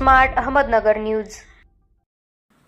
Smart Ahmednagar news.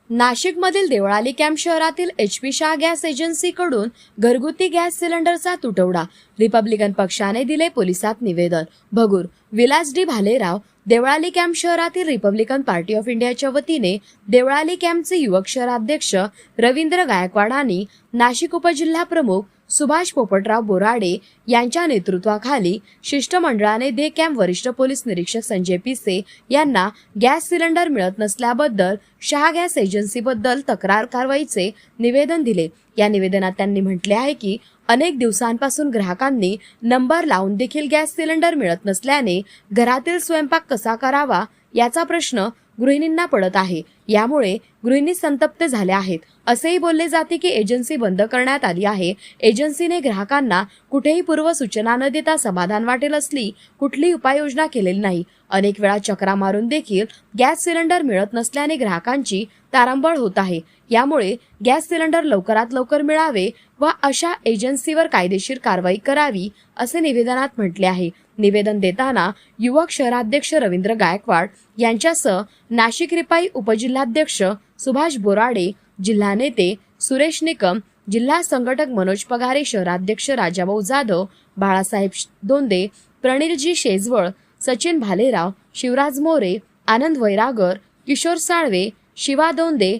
नाशिकमधील Deolali camp शहरातील HP Shah gas एजन्सीकडून घरगुती गॅस सिलेंडरचा तुटवडा, रिपब्लिकन पक्षाने दिले पोलिसात निवेदन। भगूर विलास डी भालेराव देवळाली कॅम्प शहरातील रिपब्लिकन पार्टी ऑफ इंडियाच्या वतीने देवळाली कॅम्पचे युवक शहराध्यक्ष रवींद्र गायकवाडांनी नाशिक उपजिल्हा प्रमुख सुभाष पोपटराव बोराडे यांच्या नेतृत्वाखाली शिष्टमंडळाने दे कॅम्प वरिष्ठ पोलीस निरीक्षक संजय पिसे यांना गॅस सिलेंडर मिळत नसल्याबद्दल शाह गॅस एजन्सीबद्दल तक्रार कारवाईचे निवेदन दिले। या निवेदनात त्यांनी म्हटले आहे की अनेक दिवसांपासून ग्राहकांनी नंबर लावून देखील गॅस सिलेंडर मिळत नसल्याने घरातील स्वयंपाक कसा करावा याचा प्रश्न गृहिणींना पडत आहे। यामुळे गृहिणी संतप्त झाल्या आहेत असेही बोलले जाते की एजन्सी बंद करण्यात आली आहे। एजन्सीने ग्राहकांना कुठेही पूर्व सूचना न देता समाधान वाटेल असली कुठलीही उपाययोजना केलेली नाही। अनेक वेळा चक्रा मारून देखील गॅस सिलेंडर मिळत नसल्याने ग्राहकांची तारंबळ होत आहे। यामुळे गॅस सिलेंडर लवकरात लवकर मिळावे व अशा एजन्सीवर कायदेशीर कारवाई करावी असे निवेदनात म्हटले आहे। निवेदन देताना युवक शहराध्यक्ष रवींद्र गायकवाड यांच्यासह नाशिक रिपाई उपजिल्हाध्यक्ष सुभाष बोराडे, जिल्हा नेते सुरेश निकम, जिल्हा संघटक मनोज पगारे, शहराध्यक्ष राजाभाऊ जाधव, बाळासाहेब दोंदे, प्रणिलजी शेजवळ, सचिन भालेराव, शिवराज मोरे, आनंद वैरागर, किशोर साळवे, शिवा दोंदे,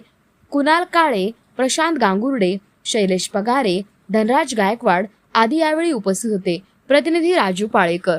कुणाल काळे, प्रशांत गांगुर्डे, शैलेश पगारे, धनराज गायकवाड आदी यावेळी उपस्थित होते। प्रतिनिधी राजू पाळेकर।